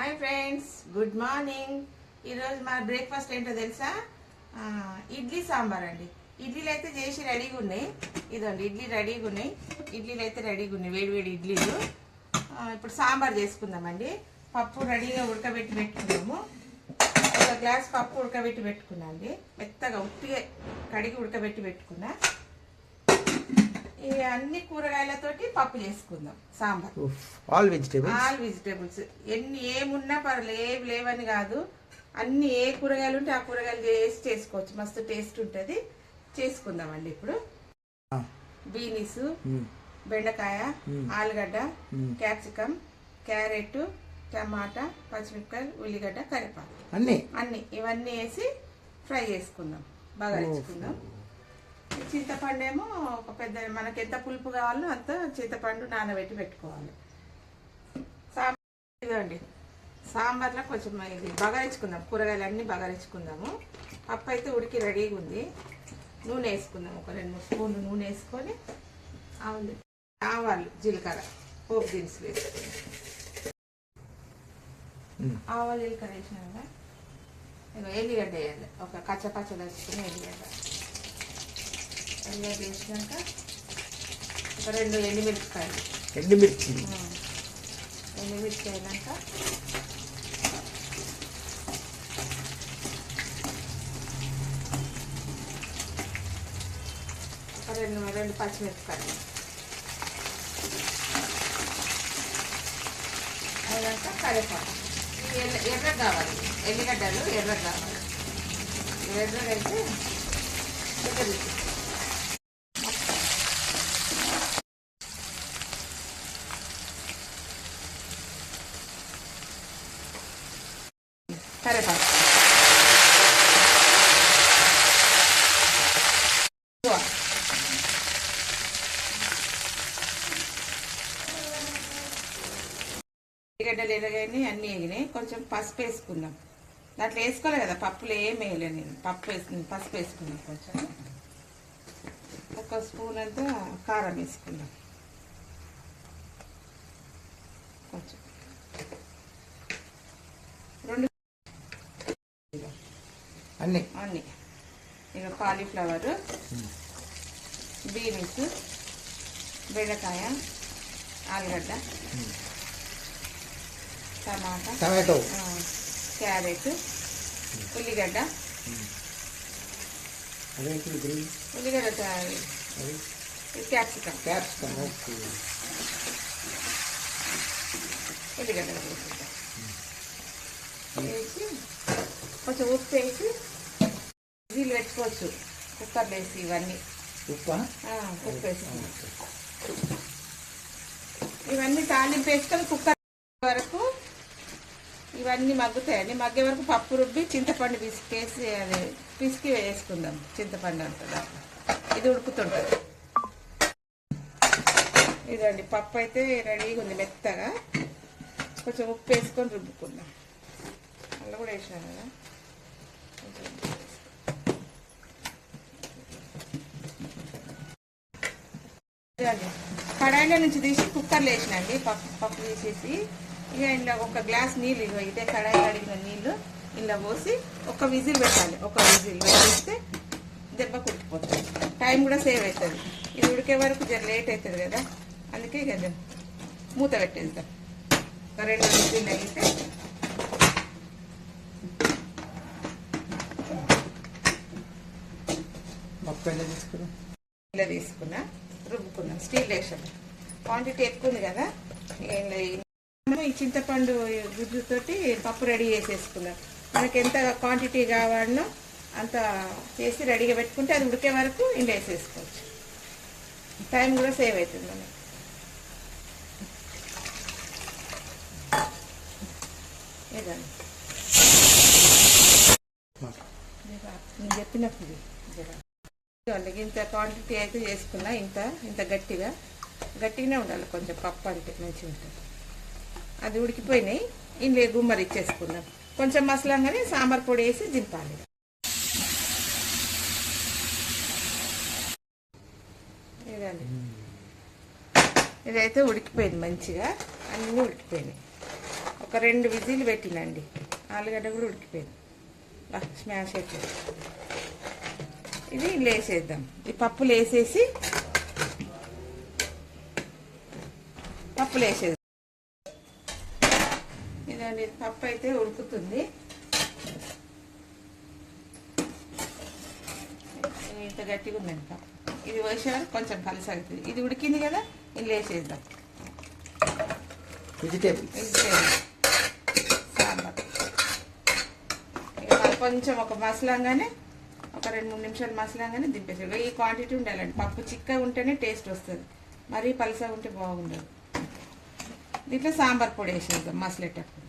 Hi friends, good morning. ఈరోజు మా breakfast ఏంటో తెలుసా? ఇడ్లీ సాంబార్ అండి. ఇడ్లీలు అయితే చేసి రెడీగా ఉన్నాయి. ఇదండి ఇడ్లీ రెడీగా ఉన్నాయి. ఇడ్లీలు అయితే రెడీగా ఉన్నాయి, వేడి వేడి ఇడ్లీలు. ఇప్పుడు సాంబార్ చేసుకుందామండి. పప్పు రెడీగా ఉడకబెట్టి పెట్టుకున్నాము. ఒక గ్లాస్ పప్పు ఉడకబెట్టి పెట్టుకున్నా అండి. మెత్తగా ఉట్టిగా కడిగి ఉడకబెట్టి పెట్టుకున్నా. అన్ని కూరగాయలతోటి పప్పు చేసుకుందాం సాంబార్. ఆల్ వెజిటేబుల్స్ ఏమున్నా పర్లేదు, ఏవి లేవని కాదు. అన్ని ఏ కూరగాయలు ఉంటే ఆ కూరగాయలు చేసుకోవచ్చు. మస్తు టేస్ట్ ఉంటుంది. చేసుకుందామండి. ఇప్పుడు బీనీస్, బెండకాయ, ఆలుగడ్డ, క్యాప్సికమ్, క్యారెట్, టమాటా, పచ్చిమిరపకాయ, ఉల్లిగడ్డ, కరివేపాకు అన్ని ఇవన్నీ వేసి ఫ్రై చేసుకుందాం. బాగా తెచ్చుకుందాం. చింతపండు ఏమో ఒక పెద్ద, మనకి ఎంత పులుపు కావాలో అంత చింతపండు నానబెట్టి పెట్టుకోవాలి. ఇదండి సాంబార్లో కొంచెం ఇది బగారించుకుందాం. కూరగాయలు అన్నీ బగారించుకుందాము. పప్పు అయితే ఉడికి రెడీగా ఉంది. నూనె వేసుకుందాం. ఒక 2-3 స్పూన్లు నూనె వేసుకొని ఆవాలు, జీలకర్ర, పోపు దినుసులు వేసుకుందాం. ఆవాలు, జీలకర్ర వేసినాక ఎల్లిగడ్డ వేయాలి. ఒక కచ్చపచ్చ వేసుకుని ఎల్లిగడ్డ వేసినాక ఒక 2 ఎండుమిరపకాయలు, ఎండుమిర్చి అయినాక ఒక 2 పచ్చిమిరపకాయలు అయినాక కరివేపాకు. ఎర్రగా కావాలి, ఎల్లిగడ్డలు ఎర్రగా కావాలి. ఎర్రగా అయితే ఎర్ర కరివేపాకు. ఉల్లిగడ్డలు ఎరగాయని అన్నీ వేగినాయి. కొంచెం పసుపు వేసుకుందాం. దాంట్లో వేసుకోలే కదా, పప్పులో ఏం వేయలేదు నేను. పసుపు వేసుకున్నాం. కొంచెం ఒక స్పూన్ అంతా కారం వేసుకుందాం. కొంచెం 2 అన్నీ ఇక కాలీఫ్లవర్, బీన్స్, బెండకాయ, ఆలుగడ్డ, టమాటో, క్యారెట్, ఉల్లిగడ్డ, క్యాప్సికమ్ ఉల్లిగడ్డ వేసి కొంచెం ఉప్పు వేసి విజిల్ పెట్టుకోవచ్చు. కుక్కర్లో వేసి ఇవన్నీ ఉప్పు వేసి ఇవన్నీ తాలింపు వేసుకొని కుక్కర్ వరకు ఇవన్నీ మగ్గుతాయండి. మగ్గే వరకు పప్పు రుబ్బి చింతపండు పిసికేసి అది పిసికి వేసుకుందాం. చింతపండు అంటుందా, ఇది ఉడుకుతుంటుంది. ఇదండి పప్పు అయితే రెడీగా ఉంది. మెత్తగా కొంచెం ఉప్పు వేసుకొని రుబ్బుకుందాం. అలా కూడా వేసినాం కదా. కడాయిలో నుంచి తీసి కుక్కర్లో వేసినండి. పప్పు తీసేసి ఇక ఇలా ఒక గ్లాస్ నీళ్ళు, ఇక ఇదే కడాయి కడిగిన నీళ్ళు ఇలా పోసి ఒక విజిల్ పెట్టాలి. ఒక విజిల్ పెట్టేస్తే దెబ్బ కుట్టిపోతుంది. టైం కూడా సేవ్ అవుతుంది. ఇది ఉడికే వరకు జర లేట్ అవుతుంది కదా, అందుకే ఇక మూత పెట్టేద్దాం. ఒక 2 విజిల్ అయితే ఇలా తీసుకున్నా, రుబ్బుకున్నాం. స్టీల్ వేసాం. క్వాంటిటీ ఎక్కువ ఉంది కదా, ఈ చింతపండు గుజ్జుతోటి పప్పు రెడీ చేసేసుకున్నాం. మనకి ఎంత క్వాంటిటీ కావాలనో అంత చేసి రెడీగా పెట్టుకుంటే అది ఉడికే వరకు ఇంట్లో వేసేసుకోవచ్చు. టైం కూడా సేవ్ అవుతుంది మనకి. ఏదండి నేను చెప్పినప్పుడు ఇంత క్వాంటిటీ అయితే చేసుకున్నా. ఇంత గట్టిగానే ఉండాలి. కొంచెం పప్పు అంటే మంచిగా ఉంటుంది. అది ఉడికిపోయినాయి. ఇంట్లో గుమ్మరి ఇచ్చేసుకుందాం. కొంచెం మసలంగానే సాంబార్ పొడి వేసి దింపాలి. ఇదండి ఇదైతే ఉడికిపోయింది మంచిగా, అన్నీ ఉడికిపోయినాయి. ఒక 2 విజిల్ పెట్టినండి. ఆలుగడ్డ కూడా ఉడికిపోయింది. స్మాష్ అయిపోయింది. ఇది లేసేద్దాం. ఈ పప్పులు వేసేసి ఇదండి, పప్పు అయితే ఉడుకుతుంది. ఇంత గట్టిగా ఉందండి పప్పు. ఇది వేసేవారు కొంచెం కలిసవుతుంది. ఇది ఉడికింది కదా, ఇది వేసేద్దాం. వెజిటేబుల్ సాంబార్ కొంచెం ఒక మసలాగానే ఒక 2-3 నిమిషాలు మసలాగానే దింపేసాడు. ఈ క్వాంటిటీ ఉండాలండి. పప్పు చిక్కగా ఉంటేనే టేస్ట్ వస్తుంది, మరీ పలసగా ఉంటే బాగుండదు. దీంట్లో సాంబార్ పొడి వేసేద్దాం మసలేటప్పుడు.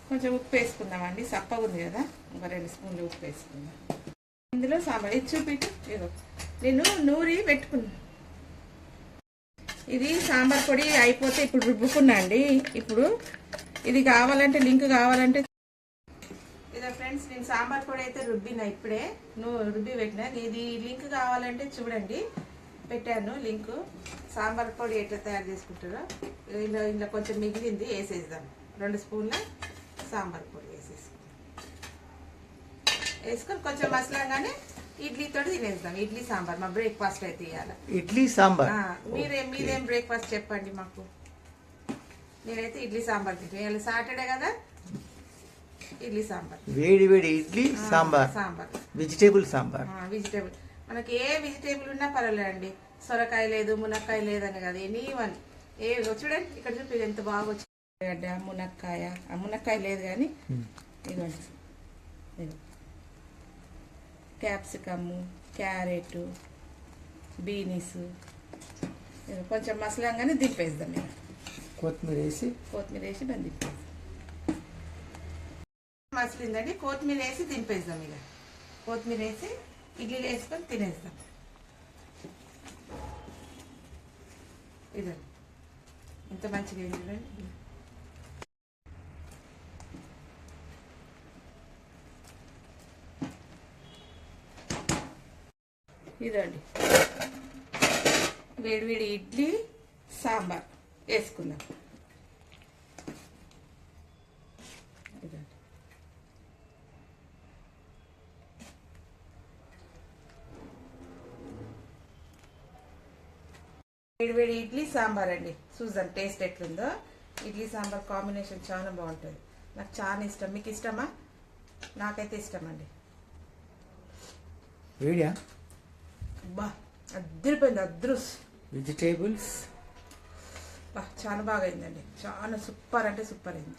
కొంచెం ఉప్పు వేసుకుందామండి. సప్పగా ఉంది కదా, ఒక 2 స్పూన్లు ఉప్పు వేసుకుందాం. ఇందులో సాంబార్ ఇది చూపిట్టు. ఏదో నేను నూరి పెట్టుకున్నా. ఇది సాంబార్ పొడి అయిపోతే ఇప్పుడు రుబ్బుకున్నా అండి. ఇప్పుడు ఇది కావాలంటే లింక్ కావాలంటే ఇదే ఫ్రెండ్స్, నేను సాంబార్ పొడి అయితే రుబ్బినా. ఇప్పుడే రుబ్బి పెట్టినా. ఇది లింక్ కావాలంటే చూడండి, పెట్టాను లింక్. సాంబార్ పొడి ఎట్లా తయారు చేసుకుంటారో ఇందులో కొంచెం మిగిలింది వేసేద్దాం. 2 స్పూన్ల సాంబార్ పొడి వేసుకొని కొంచెం మసలాగానే ఇడ్లీతో తినేద్దాం. ఇడ్లీ సాంబార్ మా బ్రేక్ఫాస్ట్ అయితే ఇవ్వాలి. ఇడ్లీ సాంబార్ మీరేం బ్రేక్ఫాస్ట్ చెప్పండి మాకు. నేనైతే ఇడ్లీ సాంబార్ తింటాను. ఇవాళ సాటర్డే కదా, ఇడ్లీ సాంబార్. వేడి ఇడ్లీ సాంబార్ వెజిటేబుల్ సాంబార్. వెజిటేబుల్ మనకి ఏ వెజిటేబుల్ ఉన్నా పర్వాలేదండి. సొరకాయ లేదు, మునక్కాయ లేదని కాదు, ఎనీవన్ ఏ చూడండి. ఇక్కడ చూపి ఎంత బాగా వచ్చింది. గడ్డ మునక్కాయ, మునక్కాయ లేదు కానీ ఇదిగోండి, క్యాప్సికము, క్యారెట్, బీనీస్ కొంచెం మసలాగానే దింపేద్దాం. ఇక కొత్తిమీర వేసి దాన్ని దింపేద్దాం. మసలిందండి, కొత్తిమీర వేసి దింపేద్దాం. ఇక కొత్తిమీర వేసి ఇడ్లీలు వేసుకొని తినేద్దాం. ఇదండి ఎంత మంచిగా అయింది చూడండి. ఇదండి వేడివేడి ఇడ్లీ సాంబార్ వేసుకుందాం. ఇదండి వేడివేడి ఇడ్లీ సాంబార్ అండి. చూద్దాం టేస్ట్ ఎట్లుందో. ఇడ్లీ సాంబార్ కాంబినేషన్ చాలా బాగుంటుంది. నాకు చాలా ఇష్టం. మీకు ఇష్టమా? నాకైతే ఇష్టం అండి. వేడియా బా అద్దరిపోయింది. అద్రుస్ వెజిటేబుల్స్ బా చాలా బాగా అయిందండి. చాలా సూపర్ అంటే సూపర్ అయింది.